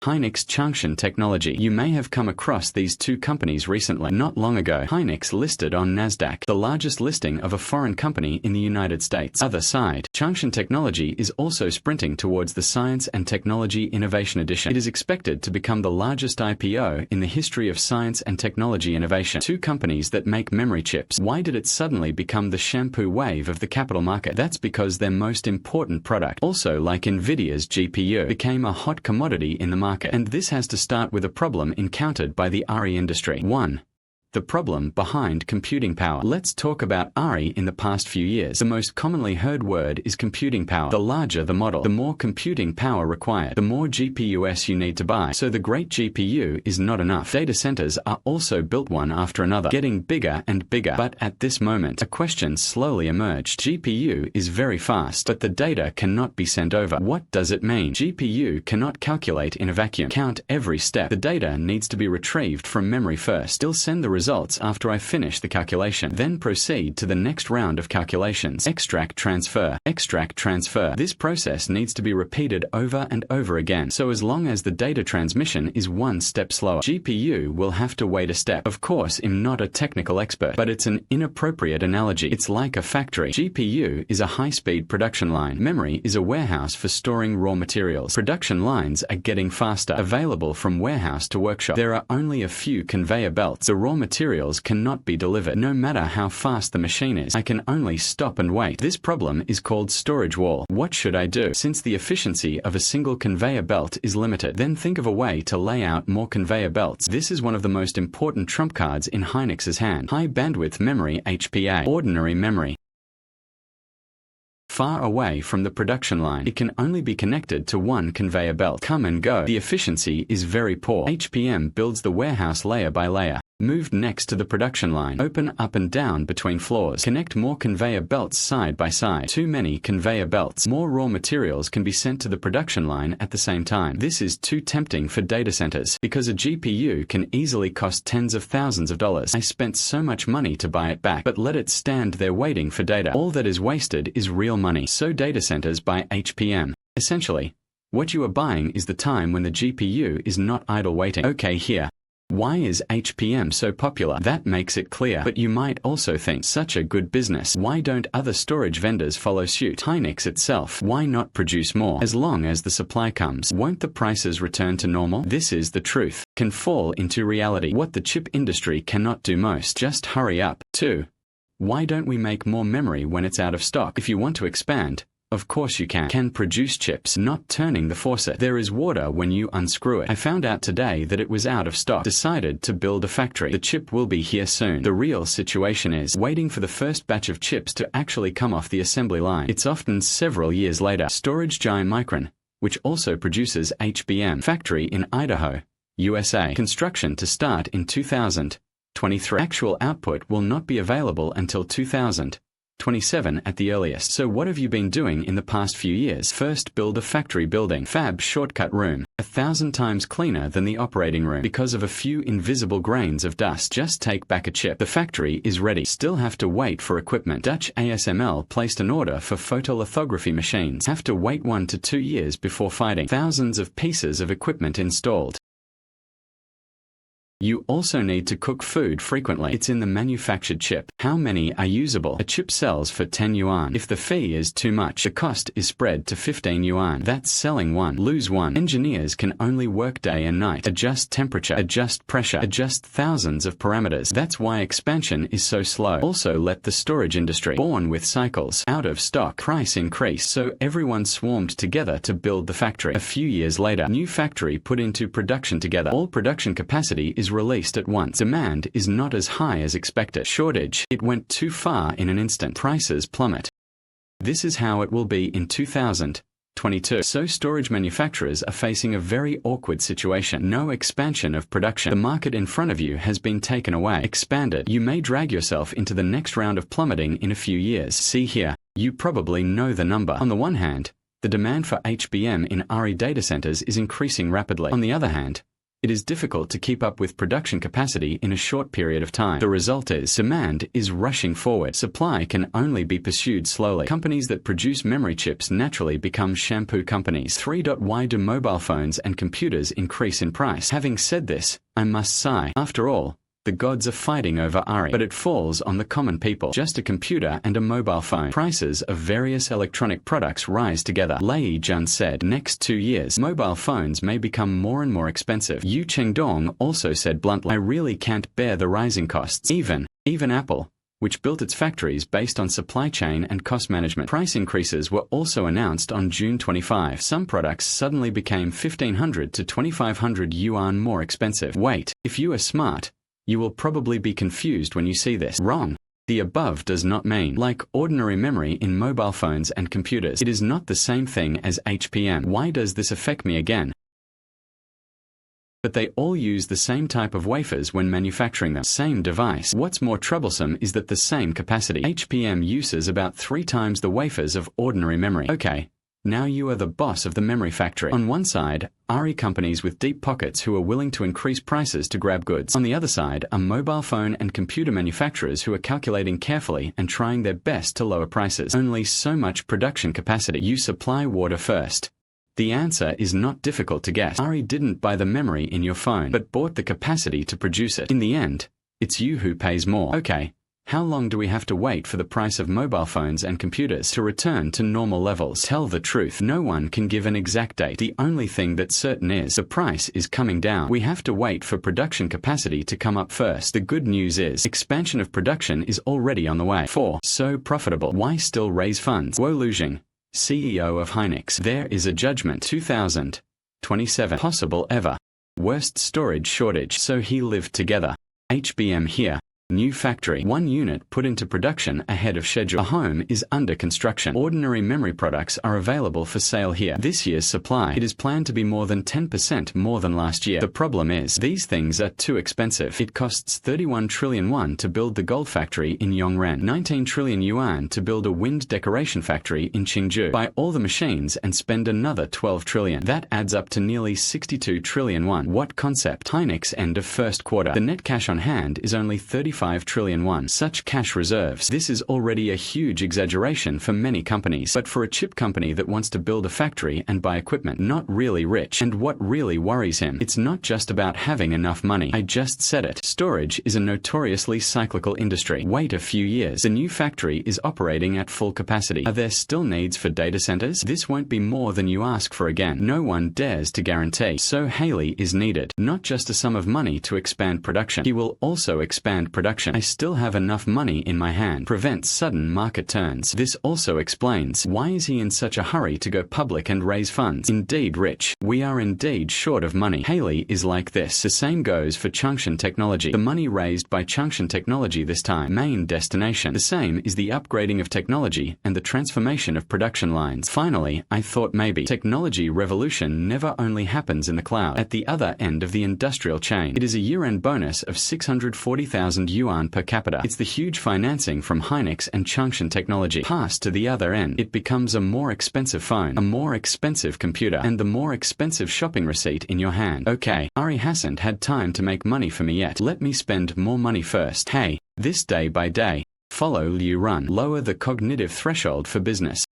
Hynix Changchun Technology. You may have come across these two companies recently. Not long ago, Hynix listed on NASDAQ, the largest listing of a foreign company in the United States. Other side, Changchun Technology is also sprinting towards the Science and Technology Innovation Edition. It is expected to become the largest IPO in the history of science and technology innovation. Two companies that make memory chips. Why did it suddenly become the shampoo wave of the capital market? That's because their most important product, also like Nvidia's GPU, became a hot commodity in the market. And this has to start with a problem encountered by the RE industry. 1. The problem behind computing power. Let's talk about RE in the past few years. The most commonly heard word is computing power. The larger the model, the more computing power required, the more GPUs you need to buy. So the great GPU is not enough. Data centers are also built one after another, getting bigger and bigger. But at this moment, a question slowly emerged. GPU is very fast, but the data cannot be sent over. What does it mean? GPU cannot calculate in a vacuum. Count every step. The data needs to be retrieved from memory first. Still send the results after I finish the calculation. Then proceed to the next round of calculations. Extract transfer. Extract transfer. This process needs to be repeated over and over again. So as long as the data transmission is one step slower, GPU will have to wait a step. Of course, I'm not a technical expert, but it's an inappropriate analogy. It's like a factory. GPU is a high-speed production line. Memory is a warehouse for storing raw materials. Production lines are getting faster, available from warehouse to workshop. There are only a few conveyor belts. The raw materials cannot be delivered no matter how fast the machine is. I can only stop and wait. This problem is called storage wall. What should I do? Since the efficiency of a single conveyor belt is limited, then think of a way to lay out more conveyor belts. This is one of the most important trump cards in Hynix's hand. High bandwidth memory HPA. Ordinary memory. Far away from the production line, it can only be connected to one conveyor belt. Come and go. The efficiency is very poor. HPM builds the warehouse layer by layer. Moved next to the production line. Open up and down between floors. Connect more conveyor belts side by side. Too many conveyor belts. More raw materials can be sent to the production line at the same time. This is too tempting for data centers, because a GPU can easily cost tens of thousands of dollars. I spent so much money to buy it back, but let it stand there waiting for data. All that is wasted is real money. So data centers buy HPM. Essentially, what you are buying is the time when the GPU is not idle waiting. Okay, here. Why is HPM so popular? That makes it clear. But you might also think, such a good business. Why don't other storage vendors follow suit? Hynix itself. Why not produce more? As long as the supply comes, won't the prices return to normal? This is the truth. Can fall into reality. What the chip industry cannot do most. Just hurry up. 2. Why don't we make more memory when it's out of stock? If you want to expand, of course you can. Can produce chips, not turning the faucet. There is water when you unscrew it. I found out today that it was out of stock. Decided to build a factory. The chip will be here soon. The real situation is waiting for the first batch of chips to actually come off the assembly line. It's often several years later. Storage giant Micron, which also produces HBM, factory in Idaho, USA. Construction to start in 2023. Actual output will not be available until 2027 at the earliest. So what have you been doing in the past few years? First, build a factory building. Fab shortcut room. 1,000 times cleaner than the operating room because of a few invisible grains of dust. Just take back a chip. The factory is ready. Still have to wait for equipment. Dutch ASML placed an order for photolithography machines. Have to wait 1 to 2 years before fighting. Thousands of pieces of equipment installed. You also need to cook food frequently. It's in the manufactured chip. How many are usable? A chip sells for 10 yuan. If the fee is too much, the cost is spread to 15 yuan. That's selling one, lose one. Engineers can only work day and night. Adjust temperature, adjust pressure, adjust thousands of parameters. That's why expansion is so slow. Also let the storage industry, born with cycles, out of stock, price increase. So everyone swarmed together to build the factory. A few years later, new factory put into production together. All production capacity is released at once. Demand is not as high as expected. Shortage. It went too far in an instant. Prices plummet. This is how it will be in 2022. So storage manufacturers are facing a very awkward situation. No expansion of production. The market in front of you has been taken away. Expanded. You may drag yourself into the next round of plummeting in a few years. See here. You probably know the number. On the one hand, the demand for HBM in RE data centers is increasing rapidly. On the other hand, It is difficult to keep up with production capacity in a short period of time. The result is demand is rushing forward. Supply can only be pursued slowly. Companies that produce memory chips naturally become shampoo companies. 3. Why do mobile phones and computers increase in price? Having said this, I must sigh. After all, the gods are fighting over Ari, but it falls on the common people. Just a computer and a mobile phone. Prices of various electronic products rise together. Lei Jun said, next 2 years, mobile phones may become more and more expensive. Yu Chengdong also said bluntly, I really can't bear the rising costs. Even Apple, which built its factories based on supply chain and cost management. Price increases were also announced on June 25. Some products suddenly became 1,500 to 2,500 yuan more expensive. Wait, if you are smart, you will probably be confused when you see this. Wrong. The above does not mean, like ordinary memory in mobile phones and computers. It is not the same thing as HPM. Why does this affect me again? But they all use the same type of wafers when manufacturing them. Same device. What's more troublesome is that the same capacity. HPM uses about 3 times the wafers of ordinary memory. Okay. Now you are the boss of the memory factory. On one side, are companies with deep pockets who are willing to increase prices to grab goods. On the other side are mobile phone and computer manufacturers who are calculating carefully and trying their best to lower prices. Only so much production capacity. You supply water first. The answer is not difficult to guess. Ari didn't buy the memory in your phone, but bought the capacity to produce it. In the end, it's you who pays more. Okay. How long do we have to wait for the price of mobile phones and computers to return to normal levels? Tell the truth. No one can give an exact date. The only thing that's certain is the price is coming down. We have to wait for production capacity to come up first. The good news is expansion of production is already on the way. 4. So profitable. Why still raise funds? Guo Luzhing, CEO of Hynix. There is a judgment. 2027. Possible ever. Worst storage shortage. So he lived together. HBM here. New factory. 1 unit put into production ahead of schedule. A home is under construction. Ordinary memory products are available for sale here. This year's supply, it is planned to be more than 10% more than last year. The problem is, these things are too expensive. It costs 31 trillion won to build the gold factory in Yongren, 19 trillion yuan to build a wind decoration factory in Qingzhou. Buy all the machines and spend another 12 trillion. That adds up to nearly 62 trillion won. What concept? Hynix end of first quarter. The net cash on hand is only 35 trillion won. Such cash reserves. This is already a huge exaggeration for many companies. But for a chip company that wants to build a factory and buy equipment, not really rich. And what really worries him, it's not just about having enough money. I just said it. Storage is a notoriously cyclical industry. Wait a few years. The new factory is operating at full capacity. Are there still needs for data centers? This won't be more than you ask for again. No one dares to guarantee. So Haley is needed. Not just a sum of money to expand production. He will also expand production. I still have enough money in my hand. Prevent sudden market turns. This also explains why is he in such a hurry to go public and raise funds. Indeed rich. We are indeed short of money. Haley is like this. The same goes for Changshan Technology. The money raised by Changshan Technology this time. Main destination. The same is the upgrading of technology and the transformation of production lines. Finally, I thought maybe technology revolution never only happens in the cloud. At the other end of the industrial chain. It is a year-end bonus of 640,000 yuan per capita. It's the huge financing from Hynix and Changshan Technology. Pass to the other end. It becomes a more expensive phone, a more expensive computer, and the more expensive shopping receipt in your hand. Okay, Ari hasn't had time to make money for me yet. Let me spend more money first. Hey, this day by day. Follow Liu Run. Lower the cognitive threshold for business.